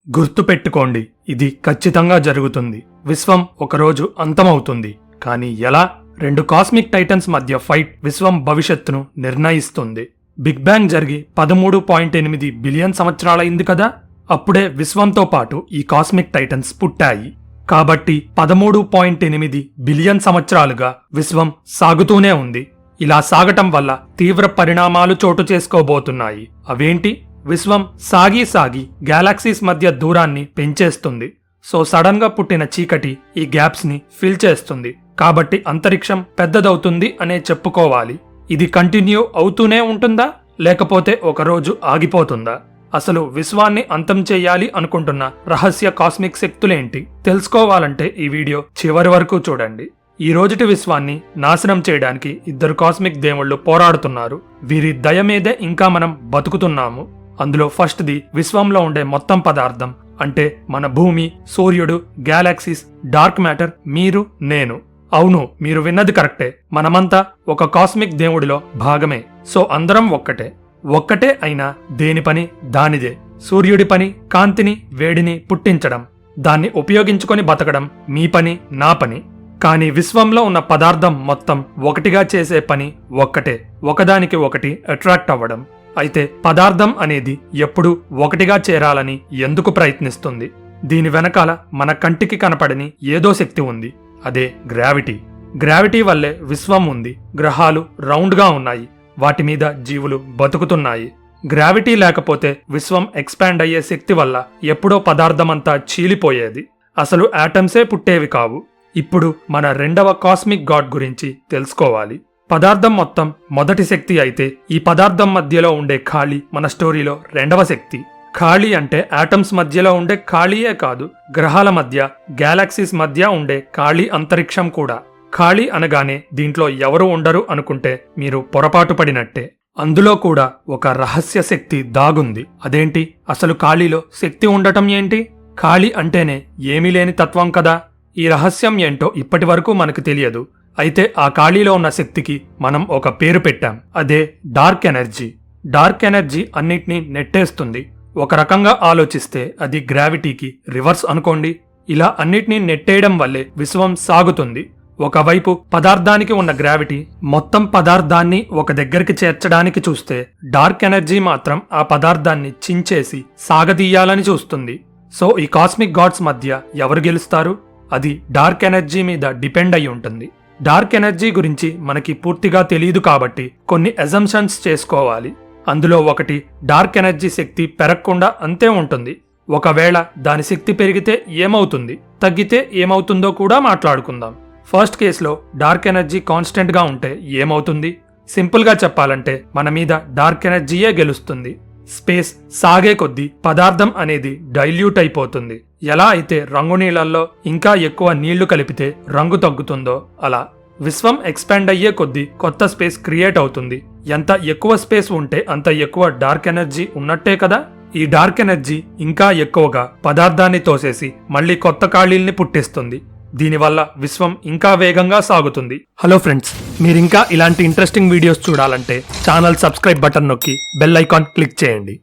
గుర్తుపెట్టుకోండి, ఇది ఖచ్చితంగా జరుగుతుంది. విశ్వం ఒకరోజు అంతమవుతుంది. కానీ ఎలా? రెండు కాస్మిక్ టైటన్స్ మధ్య ఫైట్ విశ్వం భవిష్యత్తును నిర్ణయిస్తుంది. బిగ్ బ్యాంగ్ జరిగి 13.8 బిలియన్ సంవత్సరాలైంది కదా. అప్పుడే విశ్వంతో పాటు ఈ కాస్మిక్ టైటన్స్ పుట్టాయి. కాబట్టి 13.8 బిలియన్ సంవత్సరాలుగా విశ్వం సాగుతూనే ఉంది. ఇలా సాగటం వల్ల తీవ్ర పరిణామాలు చోటు చేసుకోబోతున్నాయి. అవేంటి? విశ్వం సాగి సాగి గ్యాలాక్సీస్ మధ్య దూరాన్ని పెంచేస్తుంది. సో సడన్ గా పుట్టిన చీకటి ఈ గ్యాప్స్ ని ఫిల్ చేస్తుంది. కాబట్టి అంతరిక్షం పెద్దదవుతుంది అనే చెప్పుకోవాలి. ఇది కంటిన్యూ అవుతూనే ఉంటుందా, లేకపోతే ఒకరోజు ఆగిపోతుందా? అసలు విశ్వాన్ని అంతం చేయాలి అనుకుంటున్న రహస్య కాస్మిక్ శక్తులేంటి తెలుసుకోవాలంటే ఈ వీడియో చివరి వరకు చూడండి. ఈ రోజుటి విశ్వాన్ని నాశనం చేయడానికి ఇద్దరు కాస్మిక్ దేవుళ్ళు పోరాడుతున్నారు. వీరి దయ మీదే ఇంకా మనం బతుకుతున్నాము. అందులో ఫస్ట్ది విశ్వంలో ఉండే మొత్తం పదార్థం, అంటే మన భూమి, సూర్యుడు, గ్యాలాక్సీస్, డార్క్ మ్యాటర్, మీరు, నేను. అవును, మీరు విన్నది కరెక్టే. మనమంతా ఒక కాస్మిక్ దేవుడిలో భాగమే. సో అందరం ఒక్కటే అయినా దేని పని దానిదే. సూర్యుడి పని కాంతిని, వేడిని పుట్టించడం, దాన్ని ఉపయోగించుకొని బతకడం మీ పని, నా పని. కానీ విశ్వంలో ఉన్న పదార్థం మొత్తం ఒకటిగా చేసే పని ఒక్కటే, ఒకదానికి ఒకటి అట్రాక్ట్ అవ్వడం. అయితే పదార్థం అనేది ఎప్పుడూ ఒకటిగా చేరాలని ఎందుకు ప్రయత్నిస్తుంది? దీని వెనకాల మన కంటికి కనపడని ఏదో శక్తి ఉంది. అదే గ్రావిటీ. గ్రావిటీ వల్లే విశ్వం ఉంది. గ్రహాలు రౌండ్గా ఉన్నాయి. వాటి మీద జీవులు బతుకుతున్నాయి. గ్రావిటీ లేకపోతే విశ్వం ఎక్స్పాండ్ అయ్యే శక్తి వల్ల ఎప్పుడో పదార్థమంతా చీలిపోయేది. అసలు ఆటమ్సే పుట్టేవి కావు. ఇప్పుడు మన రెండవ కాస్మిక్ గాడ్ గురించి తెలుసుకోవాలి. పదార్థం మొత్తం మొదటి శక్తి అయితే ఈ పదార్థం మధ్యలో ఉండే ఖాళీ మన స్టోరీలో రెండవ శక్తి. ఖాళీ అంటే ఆటమ్స్ మధ్యలో ఉండే ఖాళీయే కాదు, గ్రహాల మధ్య, గ్యాలాక్సీస్ మధ్య ఉండే ఖాళీ అంతరిక్షం కూడా. ఖాళీ అనగానే దీంట్లో ఎవరు ఉండరు అనుకుంటే మీరు పొరపాటు పడినట్టే. అందులో కూడా ఒక రహస్య శక్తి దాగుంది. అదేంటి? అసలు ఖాళీలో శక్తి ఉండటం ఏంటి? ఖాళీ అంటేనే ఏమీ లేని తత్వం కదా. ఈ రహస్యం ఏంటో ఇప్పటి వరకు మనకు తెలియదు. అయితే ఆ ఖాళీలో ఉన్న శక్తికి మనం ఒక పేరు పెట్టాం. అదే డార్క్ ఎనర్జీ. డార్క్ ఎనర్జీ అన్నిటినీ నెట్టేస్తుంది. ఒక రకంగా ఆలోచిస్తే అది గ్రావిటీకి రివర్స్ అనుకోండి. ఇలా అన్నిటినీ నెట్టేయడం వల్లే విశ్వం సాగుతుంది. ఒకవైపు పదార్థానికి ఉన్న గ్రావిటీ మొత్తం పదార్థాన్ని ఒక దగ్గరికి చేర్చడానికి చూస్తే, డార్క్ ఎనర్జీ మాత్రం ఆ పదార్థాన్ని చించేసి సాగదీయాలని చూస్తుంది. సో ఈ కాస్మిక్ గాడ్స్ మధ్య ఎవరు గెలుస్తారు? అది డార్క్ ఎనర్జీ మీద డిపెండ్ అయి ఉంటుంది. డార్క్ ఎనర్జీ గురించి మనకి పూర్తిగా తెలియదు కాబట్టి కొన్ని అజంప్షన్స్ చేసుకోవాలి. అందులో ఒకటి, డార్క్ ఎనర్జీ శక్తి పెరగకుండా అంతే ఉంటుంది. ఒకవేళ దాని శక్తి పెరిగితే ఏమవుతుంది, తగ్గితే ఏమవుతుందో కూడా మాట్లాడుకుందాం. ఫస్ట్ కేసులో డార్క్ ఎనర్జీ కాన్స్టెంట్ గా ఉంటే ఏమవుతుంది? సింపుల్ గా చెప్పాలంటే మన మీద డార్క్ ఎనర్జీయే గెలుస్తుంది. స్పేస్ సాగే కొద్దీ పదార్థం అనేది డైల్యూట్ అయిపోతుంది. ఎలా అయితే రంగు నీళ్లలో ఇంకా ఎక్కువ నీళ్లు కలిపితే రంగు తగ్గుతుందో అలా విశ్వం ఎక్స్పాండ్ అయ్యే కొద్దీ కొత్త స్పేస్ క్రియేట్ అవుతుంది. ఎంత ఎక్కువ స్పేస్ ఉంటే అంత ఎక్కువ డార్క్ ఎనర్జీ ఉన్నట్టే కదా. ఈ డార్క్ ఎనర్జీ ఇంకా ఎక్కువగా పదార్థాన్ని తోసేసి మళ్ళీ కొత్త ఖాళీల్ని పుట్టిస్తుంది. దీనివల్ల విశ్వం ఇంకా వేగంగా సాగుతుంది. హలో ఫ్రెండ్స్, మీరింకా ఇలాంటి ఇంట్రెస్టింగ్ వీడియోస్ చూడాలంటే ఛానల్ సబ్స్క్రైబ్ బటన్ నొక్కి బెల్ ఐకాన్ క్లిక్ చేయండి.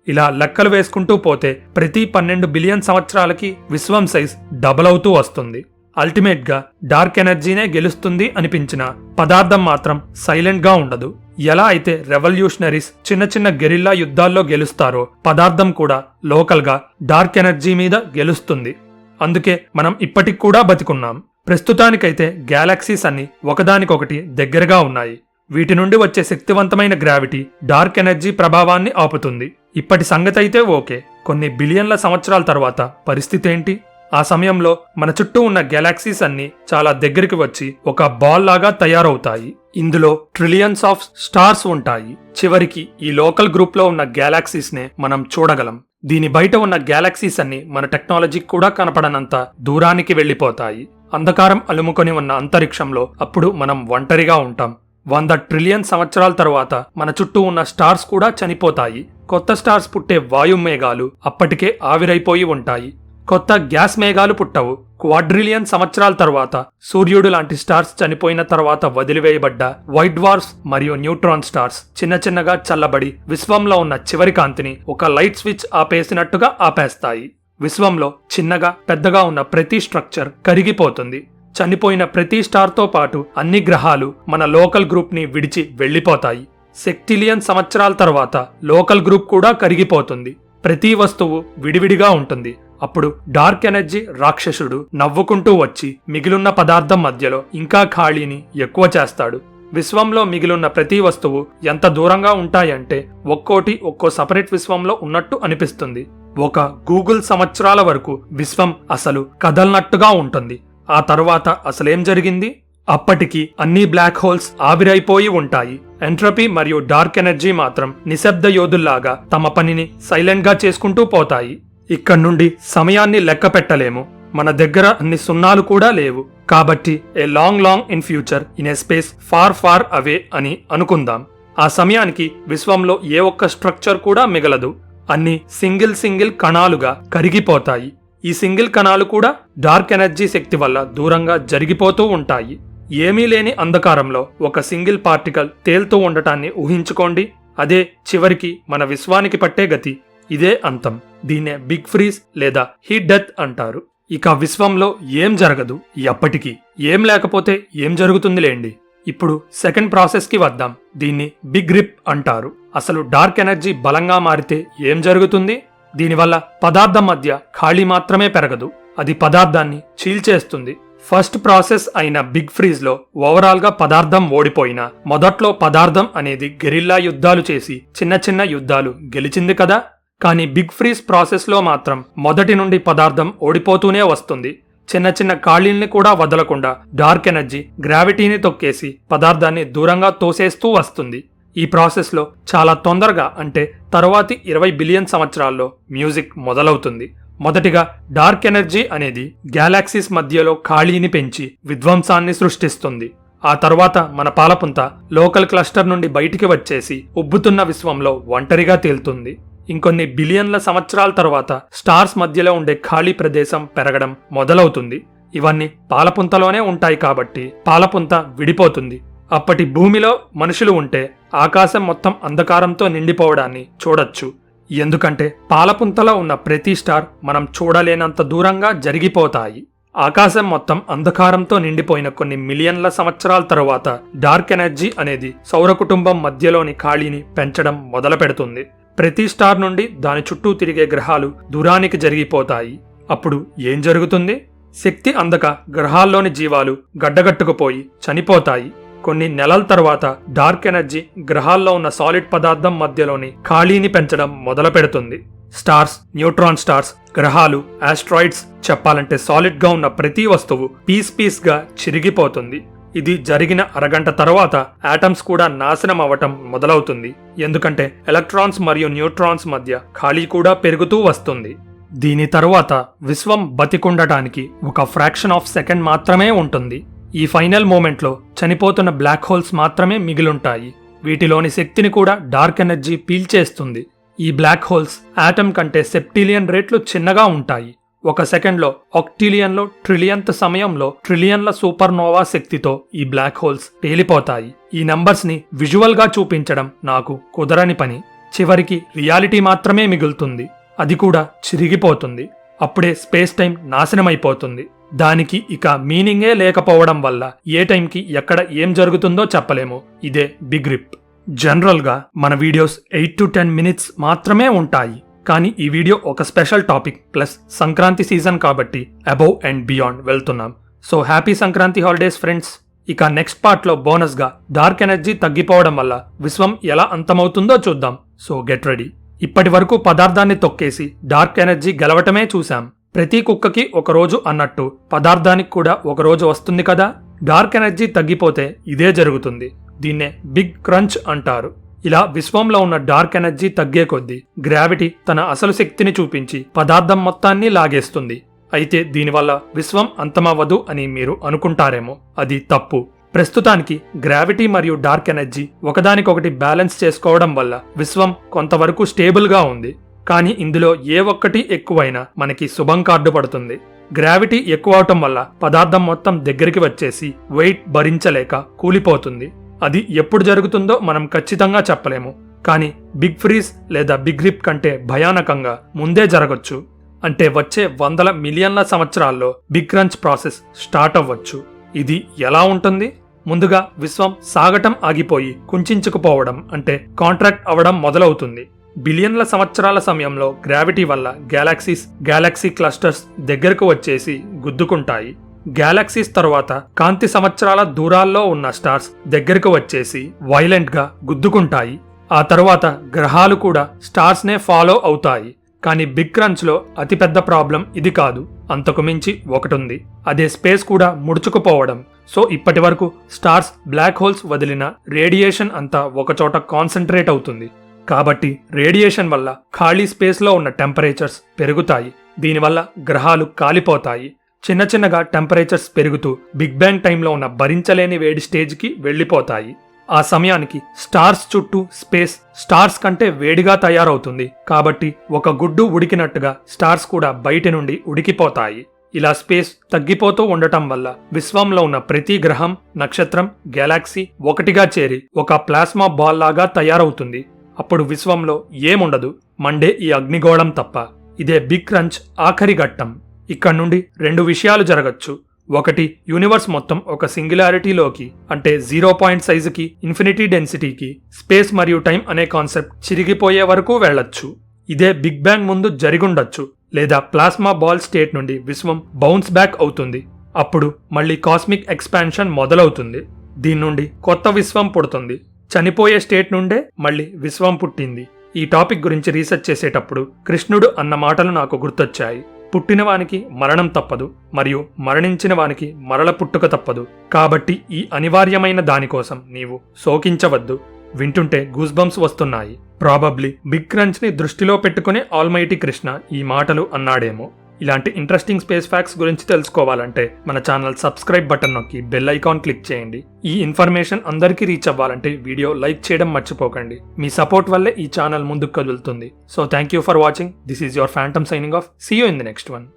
ఇలా లెక్కలు వేసుకుంటూ పోతే ప్రతి 12 బిలియన్ సంవత్సరాలకి విశ్వం సైజ్ డబల్ అవుతూ వస్తుంది. అల్టిమేట్ గా డార్క్ ఎనర్జీనే గెలుస్తుంది అనిపించిన పదార్థం మాత్రం సైలెంట్ గా ఉండదు. ఎలా అయితే రెవల్యూషనరీస్ చిన్న చిన్న గెరిల్లా యుద్ధాల్లో గెలుస్తారో, పదార్థం కూడా లోకల్ గా డార్క్ ఎనర్జీ మీద గెలుస్తుంది. అందుకే మనం ఇప్పటికి కూడా బతికున్నాం. ప్రస్తుతానికైతే గ్యాలాక్సీస్ అన్ని ఒకదానికొకటి దగ్గరగా ఉన్నాయి. వీటి నుండి వచ్చే శక్తివంతమైన గ్రావిటీ డార్క్ ఎనర్జీ ప్రభావాన్ని ఆపుతుంది. ఇప్పటి సంగతి అయితే ఓకే. కొన్ని బిలియన్ల సంవత్సరాల తర్వాత పరిస్థితి ఏంటి? ఆ సమయంలో మన చుట్టూ ఉన్న గ్యాలాక్సీస్ అన్ని చాలా దగ్గరికి వచ్చి ఒక బాల్ లాగా తయారవుతాయి. ఇందులో ట్రిలియన్స్ ఆఫ్ స్టార్స్ ఉంటాయి. చివరికి ఈ లోకల్ గ్రూప్ లో ఉన్న గ్యాలాక్సీస్ నే మనం చూడగలం. దీని బయట ఉన్న గ్యాలాక్సీస్ అన్ని మన టెక్నాలజీకి కూడా కనపడనంత దూరానికి వెళ్లిపోతాయి. అంధకారం అలుముకొని ఉన్న అంతరిక్షంలో అప్పుడు మనం ఒంటరిగా ఉంటాం. 100 ట్రిలియన్ సంవత్సరాల తర్వాత మన చుట్టూ ఉన్న స్టార్స్ కూడా చనిపోతాయి. కొత్త స్టార్స్ పుట్టే వాయు మేఘాలు అప్పటికే ఆవిరైపోయి ఉంటాయి. కొత్త గ్యాస్ మేఘాలు పుట్టవు. క్వాడ్రిలియన్ సంవత్సరాల తర్వాత సూర్యుడు లాంటి స్టార్స్ చనిపోయిన తర్వాత వదిలివేయబడ్డ వైట్ డ్వార్ఫ్స్ మరియు న్యూట్రాన్ స్టార్స్ చిన్న చిన్నగా చల్లబడి విశ్వంలో ఉన్న చివరి కాంతిని ఒక లైట్ స్విచ్ ఆపేసినట్టుగా ఆపేస్తాయి. విశ్వంలో చిన్నగా పెద్దగా ఉన్న ప్రతి స్ట్రక్చర్ కరిగిపోతుంది. చనిపోయిన ప్రతి స్టార్తో పాటు అన్ని గ్రహాలు మన లోకల్ గ్రూప్ ని విడిచి వెళ్లిపోతాయి. సెక్టిలియన్ సంవత్సరాల తర్వాత లోకల్ గ్రూప్ కూడా కరిగిపోతుంది. ప్రతి వస్తువు విడివిడిగా ఉంటుంది. అప్పుడు డార్క్ ఎనర్జీ రాక్షసుడు నవ్వుకుంటూ వచ్చి మిగిలిన పదార్థం మధ్యలో ఇంకా ఖాళీని ఎక్కువ చేస్తాడు. విశ్వంలో మిగిలిన ప్రతి వస్తువు ఎంత దూరంగా ఉంటాయంటే ఒక్కోటి ఒక్కో సపరేట్ విశ్వంలో ఉన్నట్టు అనిపిస్తుంది. ఒక గూగుల్ సంవత్సరాల వరకు విశ్వం అసలు కదలనట్టుగా ఉంటుంది. ఆ తర్వాత అసలేం జరిగింది? అప్పటికి అన్ని బ్లాక్ హోల్స్ ఆవిరైపోయి ఉంటాయి. ఎంట్రపీ మరియు డార్క్ ఎనర్జీ మాత్రం నిశ్శబ్ద యోధుల్లాగా తమ పనిని సైలెంట్ గా చేసుకుంటూ పోతాయి. ఇక్కడ నుండి సమయాన్ని లెక్క పెట్టలేము. మన దగ్గర అన్ని సున్నాలు కూడా లేవు. కాబట్టి a long in future in a space far away అని అనుకుందాం. ఆ సమయానికి విశ్వంలో ఏ ఒక్క స్ట్రక్చర్ కూడా మిగలదు. అన్ని సింగిల్ కణాలుగా కరిగిపోతాయి. ఈ సింగిల్ కణాలు కూడా డార్క్ ఎనర్జీ శక్తి వల్ల దూరంగా జరిగిపోతూ ఉంటాయి. ఏమీ లేని అంధకారంలో ఒక సింగిల్ పార్టికల్ తేలుతూ ఉండటాన్ని ఊహించుకోండి. అదే చివరికి మన విశ్వానికి పట్టే గతి. ఇదే అంతం. దీన్నే బిగ్ ఫ్రీజ్ లేదా హీట్ డెత్ అంటారు. ఇక విశ్వంలో ఏం జరగదు. ఎప్పటికీ ఏం లేకపోతే ఏం జరుగుతుందిలేండి. ఇప్పుడు సెకండ్ ప్రాసెస్ కి వద్దాం. దీన్ని బిగ్ రిప్ అంటారు. అసలు డార్క్ ఎనర్జీ బలంగా మారితే ఏం జరుగుతుంది? దీనివల్ల పదార్థం మధ్య ఖాళీ మాత్రమే పెరగదు, అది పదార్థాన్ని చీల్చేస్తుంది. ఫస్ట్ ప్రాసెస్ అయిన బిగ్ ఫ్రీజ్ లో ఓవరాల్ గా పదార్థం ఓడిపోయినా మొదట్లో పదార్థం అనేది గెరిల్లా యుద్ధాలు చేసి చిన్న యుద్ధాలు గెలిచింది కదా. కానీ బిగ్ ఫ్రీజ్ ప్రాసెస్ లో మాత్రం మొదటి నుండి పదార్థం ఓడిపోతూనే వస్తుంది. చిన్న ఖాళీల్ని కూడా వదలకుండా డార్క్ ఎనర్జీ గ్రావిటీని తొక్కేసి పదార్థాన్ని దూరంగా తోసేస్తూ వస్తుంది. ఈ ప్రాసెస్ లో చాలా తొందరగా అంటే తరువాతి 20 బిలియన్ సంవత్సరాల్లో మ్యూజిక్ మొదలవుతుంది. మొదటిగా డార్క్ ఎనర్జీ అనేది గ్యాలాక్సీస్ మధ్యలో ఖాళీని పెంచి విధ్వంసాన్ని సృష్టిస్తుంది. ఆ తర్వాత మన పాలపుంత లోకల్ క్లస్టర్ నుండి బయటికి వచ్చేసి ఉబ్బుతున్న విశ్వంలో ఒంటరిగా తేలుతుంది. ఇంకొన్ని బిలియన్ల సంవత్సరాల తర్వాత స్టార్స్ మధ్యలో ఉండే ఖాళీ ప్రదేశం పెరగడం మొదలవుతుంది. ఇవన్నీ పాలపుంతలోనే ఉంటాయి కాబట్టి పాలపుంత విడిపోతుంది. అప్పటి భూమిలో మనుషులు ఉంటే ఆకాశం మొత్తం అంధకారంతో నిండిపోవడాన్ని చూడొచ్చు. ఎందుకంటే పాలపుంతలో ఉన్న ప్రతి స్టార్ మనం చూడలేనంత దూరంగా జరిగిపోతాయి. ఆకాశం మొత్తం అంధకారంతో నిండిపోయిన కొన్ని మిలియన్ల సంవత్సరాల తరువాత డార్క్ ఎనర్జీ అనేది సౌర కుటుంబం మధ్యలోని ఖాళీని పెంచడం మొదలు పెడుతుంది. ప్రతి స్టార్ నుండి దాని చుట్టూ తిరిగే గ్రహాలు దూరానికి జరిగిపోతాయి. అప్పుడు ఏం జరుగుతుంది? శక్తి అందక గ్రహాల్లోని జీవాలు గడ్డగట్టుకుపోయి చనిపోతాయి. కొన్ని నెలల తర్వాత డార్క్ ఎనర్జీ గ్రహాల్లో ఉన్న సాలిడ్ పదార్థం మధ్యలోని ఖాళీని పెంచడం మొదలు పెడుతుంది. స్టార్స్, న్యూట్రాన్ స్టార్స్, గ్రహాలు, ఆస్ట్రాయిడ్స్, చెప్పాలంటే సాలిడ్ గా ఉన్న ప్రతి వస్తువు పీస్ గా చిరిగిపోతుంది. ఇది జరిగిన అరగంట తర్వాత ఆటమ్స్ కూడా నాశనం అవ్వటం మొదలవుతుంది. ఎందుకంటే ఎలక్ట్రాన్స్ మరియు న్యూట్రాన్స్ మధ్య ఖాళీ కూడా పెరుగుతూ వస్తుంది. దీని తరువాత విశ్వం బతికుండటానికి ఒక ఫ్రాక్షన్ ఆఫ్ సెకండ్ మాత్రమే ఉంటుంది. ఈ ఫైనల్ మూమెంట్లో చనిపోతున్న బ్లాక్ హోల్స్ మాత్రమే మిగిలుంటాయి. వీటిలోని శక్తిని కూడా డార్క్ ఎనర్జీ పీల్చేస్తుంది. ఈ బ్లాక్ హోల్స్ ఆటమ్ కంటే సెప్టిలియన్ రేట్లు చిన్నగా ఉంటాయి. ఒక సెకండ్లో ఆక్టిలియన్లో ట్రిలియన్త్ సమయంలో ట్రిలియన్ల సూపర్నోవా శక్తితో ఈ బ్లాక్ హోల్స్ పేలిపోతాయి. ఈ నంబర్స్ ని విజువల్ గా చూపించడం నాకు కుదరని పని. చివరికి రియాలిటీ మాత్రమే మిగులుతుంది. అది కూడా చిరిగిపోతుంది. అప్పుడే స్పేస్ టైం నాశనమైపోతుంది. దానికి ఇక మీనింగే లేకపోవడం వల్ల ఏ టైంకి ఎక్కడ ఏం జరుగుతుందో చెప్పలేము. ఇదే బిగ్ రిప్. జనరల్ గా మన వీడియోస్ 8 to 10 minutes మాత్రమే ఉంటాయి. కానీ ఈ వీడియో ఒక special topic plus Sankranti season కాబట్టి అబౌవ్ అండ్ బియాండ్ వెళ్తున్నాం. So happy Sankranti holidays friends. ఇక నెక్స్ట్ పార్ట్ లో బోనస్ గా డార్క్ ఎనర్జీ తగ్గిపోవడం వల్ల విశ్వం ఎలా అంతమవుతుందో చూద్దాం. So get ready. ఇప్పటి వరకు పదార్థాన్ని తొక్కేసి డార్క్ ఎనర్జీ గెలవటమే చూశాం. ప్రతి కుక్కకి ఒక రోజు అన్నట్టు పదార్థానికి కూడా ఒక రోజు వస్తుంది కదా. డార్క్ ఎనర్జీ తగ్గిపోతే ఇదే జరుగుతుంది. దీన్నే బిగ్ క్రంచ్ అంటారు. ఇలా విశ్వంలో ఉన్న డార్క్ ఎనర్జీ తగ్గే కొద్దీ గ్రావిటీ తన అసలు శక్తిని చూపించి పదార్థం మొత్తాన్ని లాగేస్తుంది. అయితే దీనివల్ల విశ్వం అంతమవ్వదు అని మీరు అనుకుంటారేమో. అది తప్పు. ప్రస్తుతానికి గ్రావిటీ మరియు డార్క్ ఎనర్జీ ఒకదానికొకటి బ్యాలెన్స్ చేసుకోవడం వల్ల విశ్వం కొంతవరకు స్టేబుల్ గా ఉంది. కానీ ఇందులో ఏ ఒక్కటి ఎక్కువైనా మనకి శుభం కార్డు పడుతుంది. గ్రావిటీ ఎక్కువ అవటం వల్ల పదార్థం మొత్తం దగ్గరికి వచ్చేసి వెయిట్ భరించలేక కూలిపోతుంది. అది ఎప్పుడు జరుగుతుందో మనం ఖచ్చితంగా చెప్పలేము. కానీ బిగ్ ఫ్రీజ్ లేదా బిగ్ రిప్ కంటే భయానకంగా ముందే జరగొచ్చు. అంటే వచ్చే వందల మిలియన్ల సంవత్సరాల్లో బిగ్ క్రంచ్ ప్రాసెస్ స్టార్ట్ అవ్వచ్చు. ఇది ఎలా ఉంటుంది? ముందుగా విశ్వం సాగటం ఆగిపోయి కుంచుకుపోవడం అంటే కాంట్రాక్ట్ అవ్వడం మొదలవుతుంది. బిలియన్ల సంవత్సరాల సమయంలో గ్రావిటీ వల్ల గెలాక్సీ క్లస్టర్స్ దగ్గరకు వచ్చేసి గుద్దుకుంటాయి. గ్యాలక్సీస్ తరువాత కాంతి సంవత్సరాల దూరాల్లో ఉన్న స్టార్స్ దగ్గరకు వచ్చేసి వైలెంట్ గా గుద్దుకుంటాయి. ఆ తరువాత గ్రహాలు కూడా స్టార్స్ నే ఫాలో అవుతాయి. కానీ బిగ్ క్రంచ్ లో అతిపెద్ద ప్రాబ్లం ఇది కాదు, అంతకు మించి ఒకటుంది. అదే స్పేస్ కూడా ముడుచుకుపోవడం. సో ఇప్పటి వరకు స్టార్స్ బ్లాక్ హోల్స్ వదిలిన రేడియేషన్ అంతా ఒకచోట కాన్సన్ట్రేట్ అవుతుంది. కాబట్టి రేడియేషన్ వల్ల ఖాళీ స్పేస్ లో ఉన్న టెంపరేచర్స్ పెరుగుతాయి. దీనివల్ల గ్రహాలు కాలిపోతాయి. చిన్న చిన్నగా టెంపరేచర్స్ పెరుగుతూ బిగ్ బ్యాంగ్ టైంలో ఉన్న భరించలేని వేడి స్టేజ్కి వెళ్లిపోతాయి. ఆ సమయానికి స్టార్స్ చుట్టూ స్పేస్ స్టార్స్ కంటే వేడిగా తయారవుతుంది. కాబట్టి ఒక గుడ్డు ఉడికినట్టుగా స్టార్స్ కూడా బయటి నుండి ఉడికిపోతాయి. ఇలా స్పేస్ తగ్గిపోతూ ఉండటం వల్ల విశ్వంలో ఉన్న ప్రతి గ్రహం, నక్షత్రం, గెలాక్సీ ఒకటిగా చేరి ఒక ప్లాస్మా బాల్ లాగా తయారవుతుంది. అప్పుడు విశ్వంలో ఏముండదు, మండే ఈ అగ్నిగోళం తప్ప. ఇదే బిగ్ క్రంచ్ ఆఖరి ఘట్టం. ఇక్కడ నుండి 2 విషయాలు జరగచ్చు. ఒకటి, యూనివర్స్ మొత్తం ఒక సింగులారిటీలోకి అంటే 0 పాయింట్ సైజుకి, ఇన్ఫినిటీ డెన్సిటీకి, స్పేస్ మరియు టైం అనే కాన్సెప్ట్ చిరిగిపోయే వరకు వెళ్లొచ్చు. ఇదే బిగ్ బ్యాంగ్ ముందు జరిగుండొచ్చు. లేదా ప్లాస్మా బాల్ స్టేట్ నుండి విశ్వం బౌన్స్ బ్యాక్ అవుతుంది. అప్పుడు మళ్ళీ కాస్మిక్ ఎక్స్పాన్షన్ మొదలవుతుంది. దీని నుండి కొత్త విశ్వం పుడుతుంది. చనిపోయే స్టేట్ నుండే మళ్ళీ విశ్వం పుట్టింది. ఈ టాపిక్ గురించి రీసెర్చ్ చేసేటప్పుడు కృష్ణుడు అన్న మాటలు నాకు గుర్తొచ్చాయి. పుట్టినవానికి మరణం తప్పదు, మరియు మరణించిన వానికి మరల పుట్టుక తప్పదు. కాబట్టి ఈ అనివార్యమైన దానికోసం నీవు శోకించవద్దు. వింటుంటే గూస్ బంప్స్ వస్తున్నాయి. ప్రాబబ్లీ బిగ్ క్రంచ్ ని దృష్టిలో పెట్టుకునే ఆల్మైటీ కృష్ణ ఈ మాటలు అన్నాడేమో. ఇలాంటి ఇంట్రెస్టింగ్ స్పేస్ ఫ్యాక్ట్స్ గురించి తెలుసుకోవాలంటే మన ఛానల్ సబ్స్క్రైబ్ బటన్ నొక్కి బెల్ ఐకాన్ క్లిక్ చేయండి. ఈ ఇన్ఫర్మేషన్ అందరికీ రీచ్ అవ్వాలంటే వీడియో లైక్ చేయడం మర్చిపోకండి. మీ సపోర్ట్ వల్లే ఈ ఛానల్ ముందుకు కదులుతుంది. So thank you for watching. This is your phantom signing off. See you in the next one.